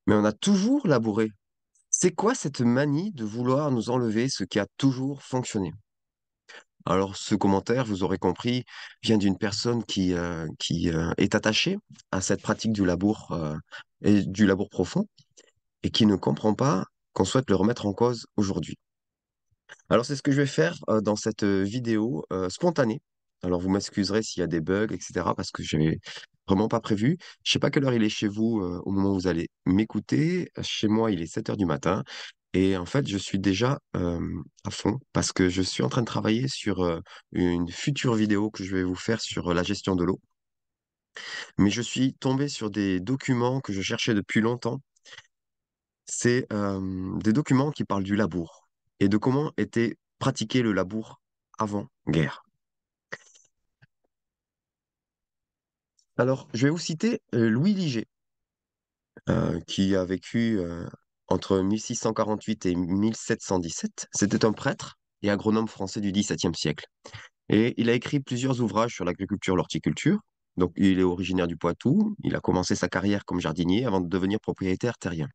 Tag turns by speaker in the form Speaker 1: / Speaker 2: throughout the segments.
Speaker 1: Mais on a toujours labouré. C'est quoi cette manie de vouloir nous enlever ce qui a toujours fonctionné? Alors, ce commentaire, vous aurez compris, vient d'une personne qui est attachée à cette pratique du labour et du labour profond et qui ne comprend pas qu'on souhaite le remettre en cause aujourd'hui. Alors, c'est ce que je vais faire dans cette vidéo spontanée. Alors, vous m'excuserez s'il y a des bugs, etc., parce que j'ai vraiment pas prévu. Je sais pas quelle heure il est chez vous au moment où vous allez m'écouter. Chez moi, il est 7 heures du matin. Et en fait, je suis déjà à fond parce que je suis en train de travailler sur une future vidéo que je vais vous faire sur la gestion de l'eau. Mais je suis tombé sur des documents que je cherchais depuis longtemps. C'est des documents qui parlent du labour et de comment était pratiqué le labour avant-guerre. Alors, je vais vous citer Louis Liger, qui a vécu entre 1648 et 1717. C'était un prêtre et agronome français du XVIIe siècle. Et il a écrit plusieurs ouvrages sur l'agriculture, l'horticulture. Donc, il est originaire du Poitou. Il a commencé sa carrière comme jardinier avant de devenir propriétaire terrien.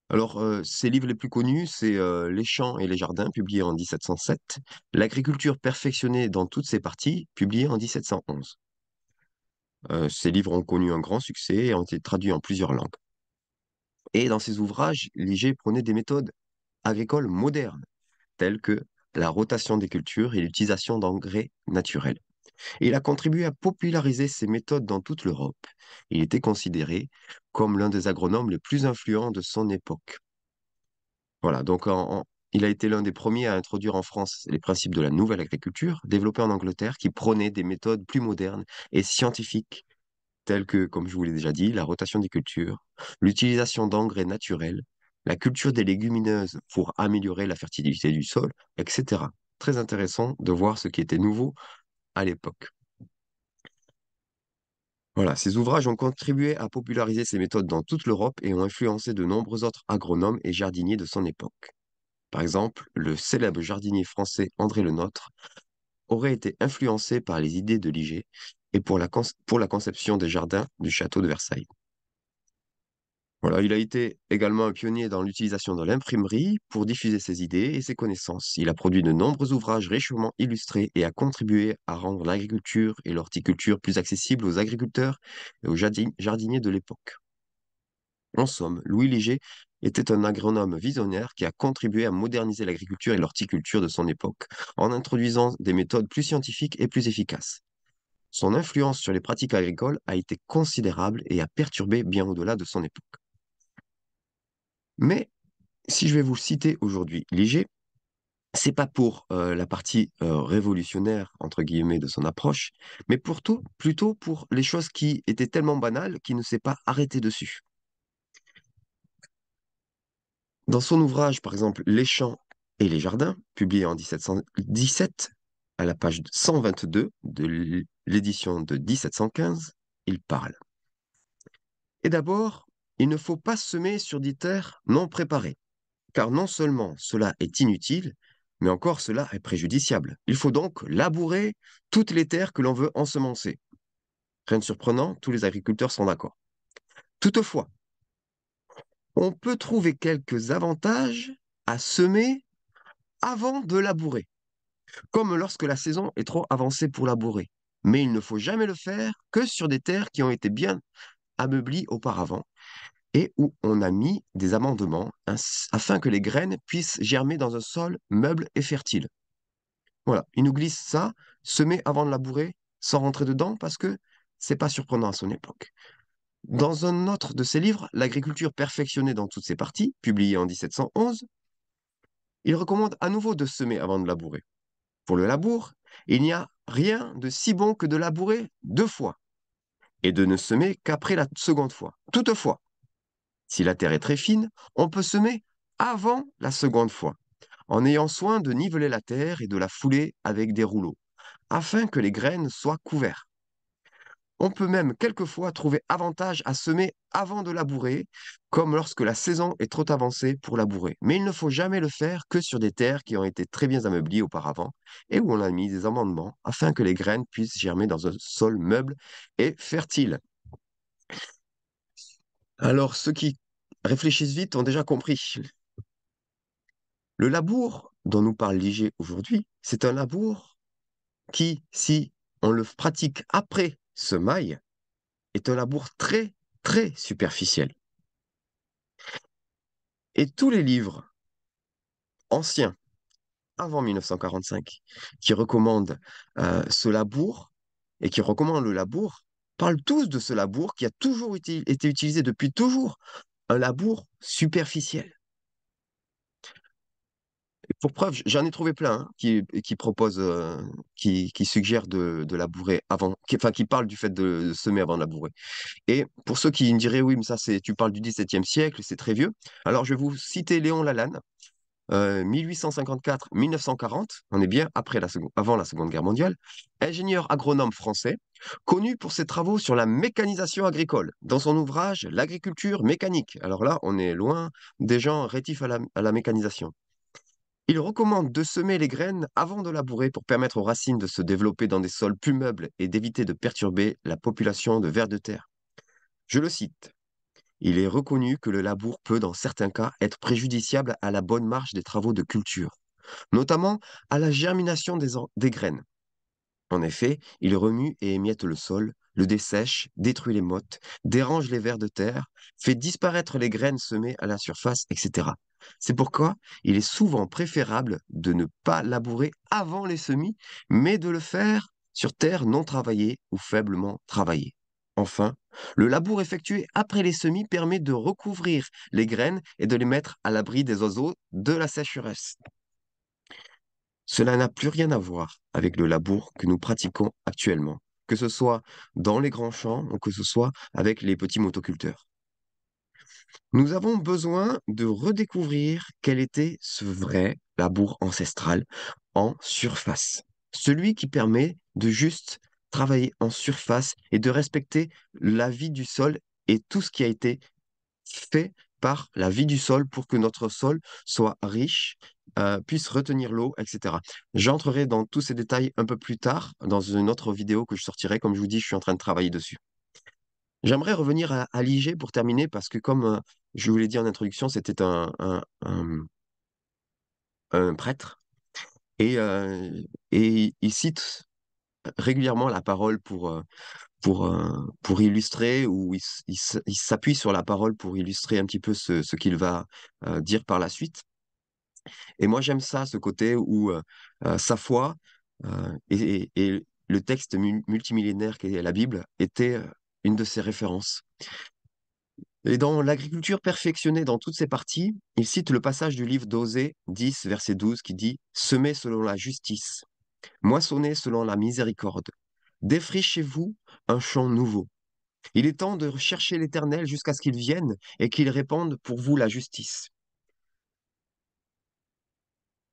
Speaker 1: Alors, ses livres les plus connus, c'est Les champs et les jardins, publié en 1707, L'agriculture perfectionnée dans toutes ses parties, publié en 1711. Ces livres ont connu un grand succès et ont été traduits en plusieurs langues. Et dans ses ouvrages, Liger prenait des méthodes agricoles modernes, telles que la rotation des cultures et l'utilisation d'engrais naturels. Et il a contribué à populariser ces méthodes dans toute l'Europe. Il était considéré comme l'un des agronomes les plus influents de son époque. Voilà, donc il a été l'un des premiers à introduire en France les principes de la nouvelle agriculture, développés en Angleterre, qui prônaient des méthodes plus modernes et scientifiques, telles que, comme je vous l'ai déjà dit, la rotation des cultures, l'utilisation d'engrais naturels, la culture des légumineuses pour améliorer la fertilité du sol, etc. Très intéressant de voir ce qui était nouveau à l'époque. Voilà, ces ouvrages ont contribué à populariser ces méthodes dans toute l'Europe et ont influencé de nombreux autres agronomes et jardiniers de son époque. Par exemple, le célèbre jardinier français André Le Nôtre aurait été influencé par les idées de Liger et pour la conception des jardins du château de Versailles. Voilà, il a été également un pionnier dans l'utilisation de l'imprimerie pour diffuser ses idées et ses connaissances. Il a produit de nombreux ouvrages richement illustrés et a contribué à rendre l'agriculture et l'horticulture plus accessibles aux agriculteurs et aux jardiniers de l'époque. En somme, Louis Liger était un agronome visionnaire qui a contribué à moderniser l'agriculture et l'horticulture de son époque en introduisant des méthodes plus scientifiques et plus efficaces. Son influence sur les pratiques agricoles a été considérable et a perturbé bien au-delà de son époque. Mais si je vais vous citer aujourd'hui Liger, c'est pas pour la partie révolutionnaire entre guillemets de son approche, mais plutôt pour les choses qui étaient tellement banales qu'il ne s'est pas arrêté dessus. Dans son ouvrage, par exemple, Les champs et les jardins, publié en 1717, à la page 122 de l'édition de 1715, il parle. Et d'abord, il ne faut pas semer sur des terres non préparées, car non seulement cela est inutile, mais encore cela est préjudiciable. Il faut donc labourer toutes les terres que l'on veut ensemencer. Rien de surprenant, tous les agriculteurs sont d'accord. Toutefois, on peut trouver quelques avantages à semer avant de labourer, comme lorsque la saison est trop avancée pour labourer. Mais il ne faut jamais le faire que sur des terres qui ont été bien ameublies auparavant et où on a mis des amendements afin que les graines puissent germer dans un sol meuble et fertile. Voilà, il nous glisse ça, semer avant de labourer, sans rentrer dedans, parce que c'est pas surprenant à son époque. Dans un autre de ses livres, L'agriculture perfectionnée dans toutes ses parties, publié en 1711, il recommande à nouveau de semer avant de labourer. Pour le labour, il n'y a rien de si bon que de labourer deux fois et de ne semer qu'après la seconde fois. Toutefois, si la terre est très fine, on peut semer avant la seconde fois, en ayant soin de niveler la terre et de la fouler avec des rouleaux, afin que les graines soient couvertes. On peut même quelquefois trouver avantage à semer avant de labourer, comme lorsque la saison est trop avancée pour labourer. Mais il ne faut jamais le faire que sur des terres qui ont été très bien ameublies auparavant et où on a mis des amendements afin que les graines puissent germer dans un sol meuble et fertile. Alors, ceux qui réfléchissent vite ont déjà compris. Le labour dont nous parle Ligier aujourd'hui, c'est un labour qui, si on le pratique après semaille, est un labour très, très superficiel. Et tous les livres anciens, avant 1945, qui recommandent ce labour et qui recommandent le labour, parlent tous de ce labour qui a toujours été utilisé depuis toujours, un labour superficiel. Pour preuve, j'en ai trouvé plein hein, qui proposent, qui suggèrent de labourer avant, enfin qui parlent du fait de semer avant de labourer. Et pour ceux qui me diraient, oui, mais ça, tu parles du XVIIe siècle, c'est très vieux. Alors, je vais vous citer Léon Lalanne, 1854-1940, on est bien avant la Seconde Guerre mondiale, ingénieur agronome français, connu pour ses travaux sur la mécanisation agricole, dans son ouvrage L'agriculture mécanique. Alors là, on est loin des gens rétifs à la mécanisation. Il recommande de semer les graines avant de labourer pour permettre aux racines de se développer dans des sols plus meubles et d'éviter de perturber la population de vers de terre. Je le cite. Il est reconnu que le labour peut, dans certains cas, être préjudiciable à la bonne marche des travaux de culture, notamment à la germination des graines. En effet, il remue et émiette le sol, le dessèche, détruit les mottes, dérange les vers de terre, fait disparaître les graines semées à la surface, etc. C'est pourquoi il est souvent préférable de ne pas labourer avant les semis, mais de le faire sur terre non travaillée ou faiblement travaillée. Enfin, le labour effectué après les semis permet de recouvrir les graines et de les mettre à l'abri des oiseaux de la sécheresse. Cela n'a plus rien à voir avec le labour que nous pratiquons actuellement, que ce soit dans les grands champs ou que ce soit avec les petits motoculteurs. Nous avons besoin de redécouvrir quel était ce vrai labour ancestral en surface. Celui qui permet de juste travailler en surface et de respecter la vie du sol et tout ce qui a été fait par la vie du sol pour que notre sol soit riche, puisse retenir l'eau, etc. J'entrerai dans tous ces détails un peu plus tard, dans une autre vidéo que je sortirai. Comme je vous dis, je suis en train de travailler dessus. J'aimerais revenir à l'IG pour terminer, parce que comme je vous l'ai dit en introduction, c'était un prêtre, et il cite régulièrement la parole pour illustrer, ou il s'appuie sur la parole pour illustrer un petit peu ce qu'il va dire par la suite. Et moi, j'aime ça, ce côté où sa foi et le texte multimillénaire qu'est la Bible était une de ses références. Et dans l'agriculture perfectionnée dans toutes ses parties, il cite le passage du livre d'Osée 10, verset 12, qui dit: Semez selon la justice, moissonnez selon la miséricorde, défrichez-vous un champ nouveau. Il est temps de chercher l'Éternel jusqu'à ce qu'il vienne et qu'il répande pour vous la justice.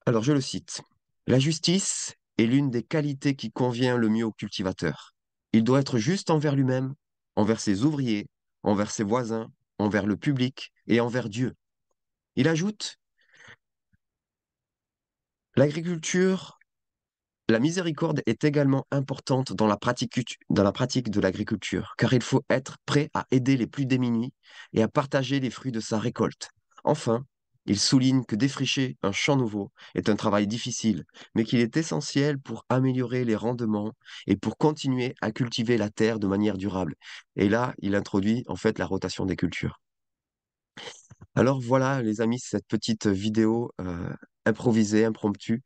Speaker 1: Alors je le cite. La justice est l'une des qualités qui convient le mieux au cultivateur. Il doit être juste envers lui-même, envers ses ouvriers, envers ses voisins, envers le public et envers Dieu. Il ajoute, l'agriculture, la miséricorde est également importante dans la pratique de l'agriculture, car il faut être prêt à aider les plus démunis et à partager les fruits de sa récolte. Enfin, il souligne que défricher un champ nouveau est un travail difficile, mais qu'il est essentiel pour améliorer les rendements et pour continuer à cultiver la terre de manière durable. Et là, il introduit en fait la rotation des cultures. Alors voilà, les amis, cette petite vidéo improvisée, impromptue.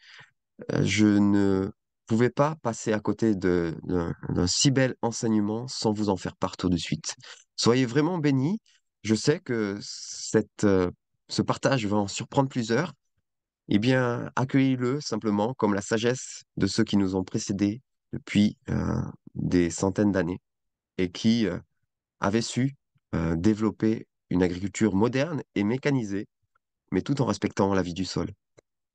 Speaker 1: Je ne pouvais pas passer à côté d'un si bel enseignement sans vous en faire part tout de suite. Soyez vraiment bénis. Je sais que ce partage va en surprendre plusieurs. Eh bien, accueillez-le simplement comme la sagesse de ceux qui nous ont précédés depuis des centaines d'années et qui avaient su développer une agriculture moderne et mécanisée, mais tout en respectant la vie du sol.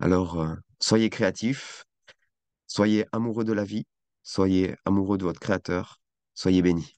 Speaker 1: Alors, soyez créatifs. Soyez amoureux de la vie, soyez amoureux de votre Créateur, soyez bénis.